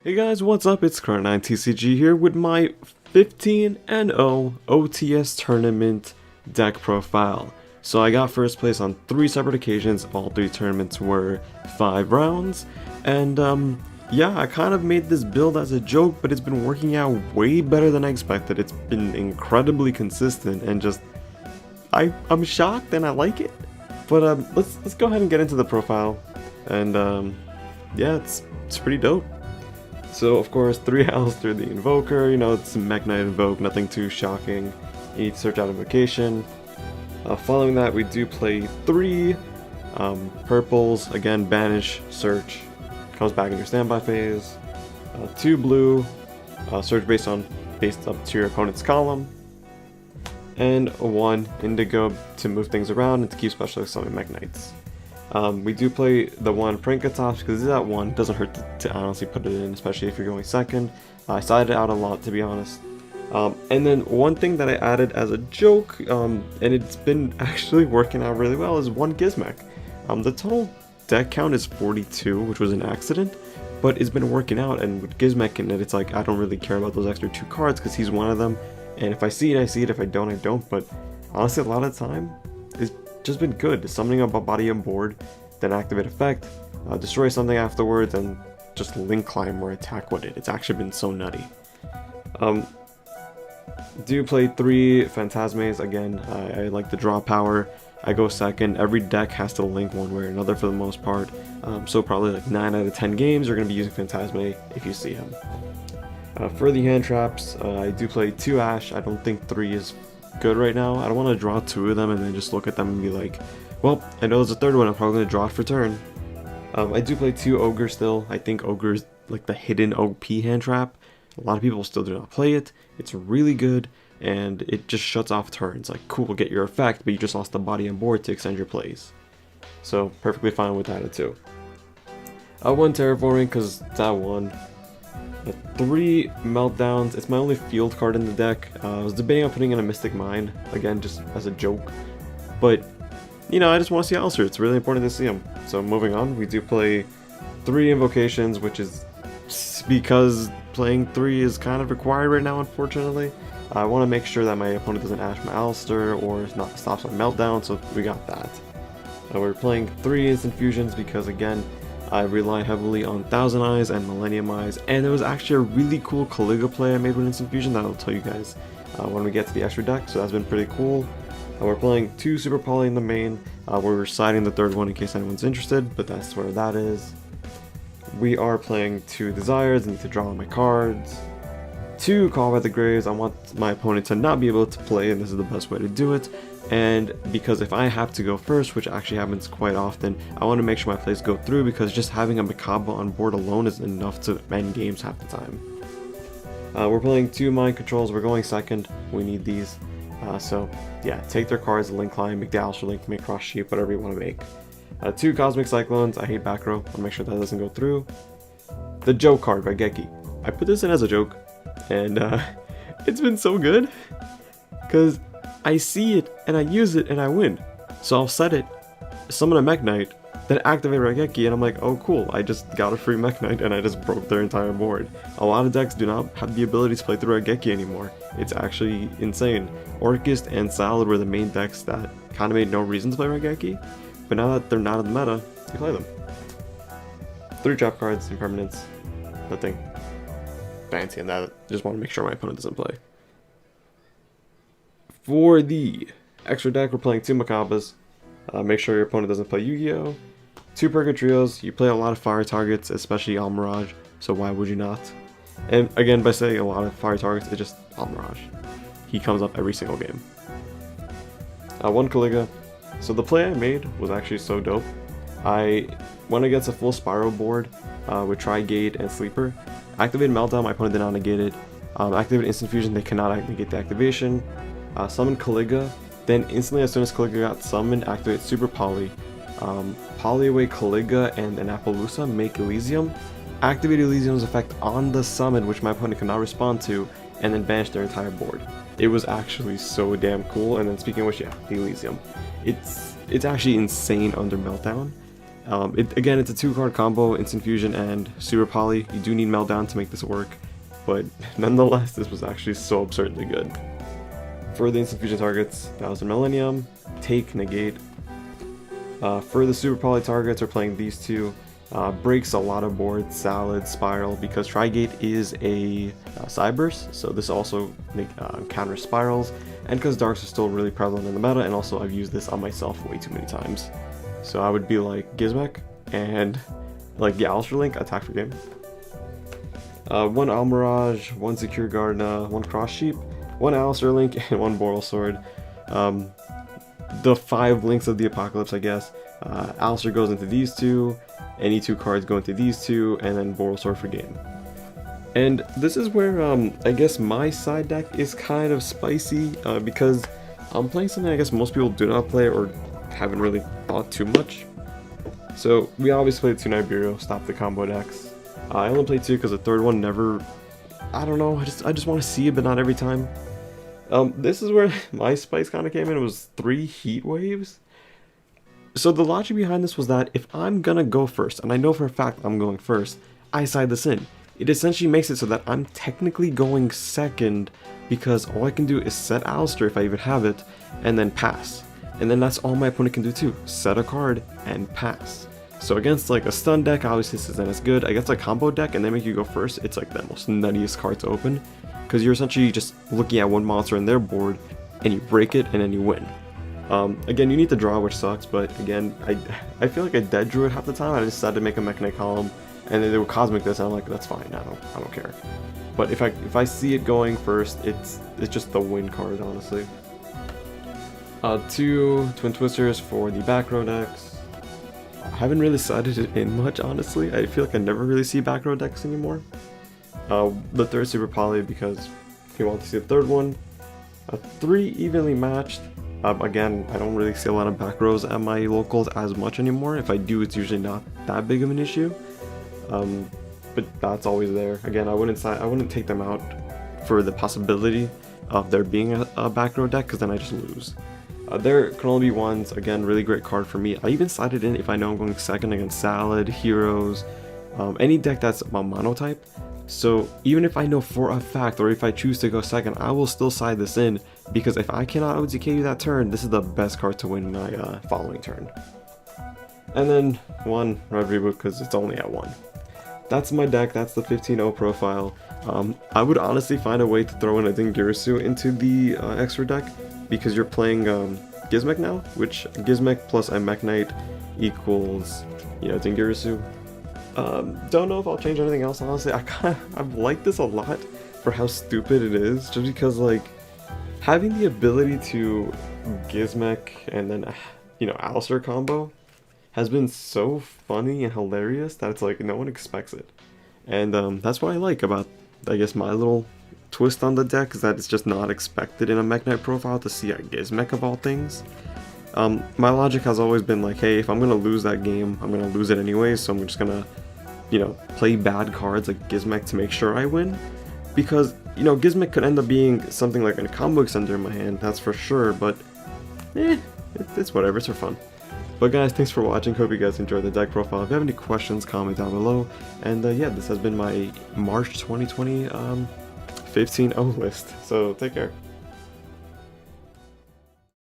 Hey guys, what's up? It's MEKK-KNIGHT TCG here with my 15-0 OTS tournament deck profile. So I got first place on 3 separate occasions. All 3 tournaments were 5 rounds, and yeah, I kind of made this build as a joke, but it's been working out way better than I expected. It's been incredibly consistent, and just I'm shocked and I like it. But let's go ahead and get into the profile, and yeah, it's pretty dope. So of course, 3 L's through the Invoker, you know, it's MEKK-KNIGHT Invoke, nothing too shocking. You need to search out Invocation. Following that, we do play 3 purples, again, banish, search, comes back in your standby phase. 2 blue, search based up to your opponent's column. And 1 indigo to move things around and to keep special summoning MEKK-KNIGHTs. We do play the 1 Prinkatops because that 1 doesn't hurt to honestly put it in, especially if you're going second. I sided it out a lot, to be honest. And then one thing that I added as a joke, and it's been actually working out really well, is 1 Gizmek. The total deck count is 42, which was an accident, but it's been working out, and with Gizmek in it, it's like I don't really care about those extra 2 cards because he's one of them, and if I see it, I see it, if I don't, I don't, but honestly, a lot of the time, it's just been good. Summoning a body on board, then activate effect, destroy something afterwards, and just link climb or attack with it. It's actually been so nutty. Do play 3 Phantasmes. Again, I like the draw power. I go second. Every deck has to link one way or another for the most part. So probably like 9 out of 10 games you're going to be using Phantasme if you see him. For the hand traps, I do play 2 Ash. I don't think 3 is good right now. I don't want to draw 2 of them and then just look at them and be like, well, I know there's a 3rd one, I'm probably going to draw it for turn. I do play 2 Ogre still. I think Ogre is like the hidden OP hand trap. A lot of people still do not play it. It's really good, and it just shuts off turns. Like, cool, get your effect, but you just lost the body on board to extend your plays. So, perfectly fine with that too. 1 Terraforming, because that 1. 3 Meltdowns. It's my only field card in the deck. I was debating on putting in a Mystic Mine, again, just as a joke. But, you know, I just want to see Alistair. It's really important to see him. So moving on, we do play 3 Invocations, which is because playing 3 is kind of required right now, unfortunately. I want to make sure that my opponent doesn't Ash my Alistair or not stops my Meltdown, so we got that. We're playing 3 Instant Fusions because, again, I rely heavily on Thousand Eyes and Millennium Eyes, and there was actually a really cool Caligula play I made with Instant Fusion that I'll tell you guys when we get to the extra deck, so that's been pretty cool. We're playing 2 Super Poly in the main. We're siding the 3rd one in case anyone's interested, but that's where that is. We are playing 2 Desires. I need to draw my cards. 2 Call by the Graves. I want my opponent to not be able to play, and this is the best way to do it. And because if I have to go first, which actually happens quite often, I want to make sure my plays go through, because just having a MEKK-KNIGHT on board alone is enough to end games half the time. We're playing 2 Mind Controls. We're going second. We need these. So yeah, take their cards, link climb, make the Alistair link, make cross sheep, whatever you want to make. 2 Cosmic Cyclones. I hate back row. I want to make sure that doesn't go through. The joke card by Geki. I put this in as a joke, and it's been so good, because I see it, and I use it, and I win. So I'll set it, summon a MEKK-KNIGHT, then activate Raigeki, and I'm like, oh cool, I just got a free MEKK-KNIGHT, and I just broke their entire board. A lot of decks do not have the ability to play through Raigeki anymore. It's actually insane. Orchist and Salad were the main decks that kind of made no reason to play Raigeki, but now that they're not in the meta, you play them. 3 trap cards, impermanence, nothing fancy in that. Just want to make sure my opponent doesn't play. For the extra deck, we're playing 2 Macabas. Make sure your opponent doesn't play Yu-Gi-Oh! 2 Purgatrios. You play a lot of fire targets, especially Almirage, so why would you not? And again, by saying a lot of fire targets, it's just Almirage. He comes up every single game. 1 Caligula. So the play I made was actually so dope. I went against a full Spyro board with Tri-Gate and Sleeper. Activated Meltdown, my opponent did not negate it. Activated Instant Fusion, they cannot negate the activation. Summoned Caligula, then instantly as soon as Caligula got summoned, activate Super Poly. Poly away Caligula and an Appaloosa, make Elysium. Activate Elysium's effect on the summon, which my opponent cannot respond to, and then banish their entire board. It was actually so damn cool, and then speaking of which, yeah, the Elysium. It's actually insane under Meltdown. Again, it's a 2-card combo, Instant Fusion and Super Poly. You do need Meltdown to make this work, but nonetheless, this was actually so absurdly good. For the Instant Fusion targets, Thousand Millennium, Take, Negate. For the Super Poly targets, we're playing these two. Breaks a lot of boards, Salad, Spiral, because Tri-Gate is a Cyburst, so this also counters Spirals, and because Darks are still really prevalent in the meta, and also I've used this on myself way too many times. So I would be like Gizmek and like the Alistair Link, attack for game. 1 Almirage, 1 Secure Gardener, 1 Cross Sheep, 1 Alistair Link, and 1 Boral Sword. The 5 links of the Apocalypse, I guess. Alistair goes into these two, any 2 cards go into these two, and then Boral Sword for game. And this is where I guess my side deck is kind of spicy, because I'm playing something I guess most people do not play or haven't really thought too much. So we obviously played 2 Nibiru, stop the combo decks. I only played 2 because the third one never, I don't know, I just want to see it, but not every time. This is where my spice kind of came in. It was 3 Heat Waves. So the logic behind this was that if I'm gonna go first, and I know for a fact I'm going first, I side this in. It essentially makes it so that I'm technically going second, because all I can do is set Alistair if I even have it, and then pass. And then that's all my opponent can do too, set a card and pass. So against like a stun deck, obviously this isn't as good. Against a combo deck and they make you go first, it's like the most nuttiest card to open, because you're essentially just looking at one monster in their board and you break it and then you win. Again, you need to draw, which sucks, but again, I feel like I dead drew it half the time. I decided to make a MEKK-KNIGHT column, and then they would cosmic this, and I'm like, that's fine, I don't care. But if I see it going first, it's just the win card, honestly. 2 Twin Twisters for the back row decks. I haven't really sided it in much, honestly. I feel like I never really see back row decks anymore. The 3rd Super Poly, because you want to see the 3rd one. 3 evenly matched. Again, I don't really see a lot of back rows at my locals as much anymore. If I do, it's usually not that big of an issue. But that's always there. Again, I wouldn't take them out for the possibility of there being a back row deck, because then I just lose. There can only be 1s. Again, really great card for me. I even sided in if I know I'm going second against Salad, Heroes, any deck that's a monotype. So even if I know for a fact, or if I choose to go second, I will still side this in, because if I cannot OTK you that turn, this is the best card to win my following turn. And then 1 Red Reboot, because it's only at 1. That's my deck, that's the 15-0 profile. I would honestly find a way to throw in a Dingirasu into the extra deck, because you're playing Gizmek now, which Gizmek plus a MEKK-KNIGHT equals, Dingirasu. Don't know if I'll change anything else, honestly. I've liked this a lot for how stupid it is, just because, like, having the ability to Gizmek and then, Alistair combo has been so funny and hilarious that it's like no one expects it. And that's what I like about, I guess, my little twist on the deck, is that it's just not expected in a MEKK-KNIGHT profile to see a Gizmek of all things. My logic has always been like, hey, if I'm gonna lose that game, I'm gonna lose it anyways, so I'm just gonna, play bad cards like Gizmek to make sure I win. Because, Gizmek could end up being something like a combo extender in my hand, that's for sure, but it's whatever, it's for fun. But guys, thanks for watching, hope you guys enjoyed the deck profile. If you have any questions, comment down below. And yeah, this has been my March 2020 15-0 list, so take care.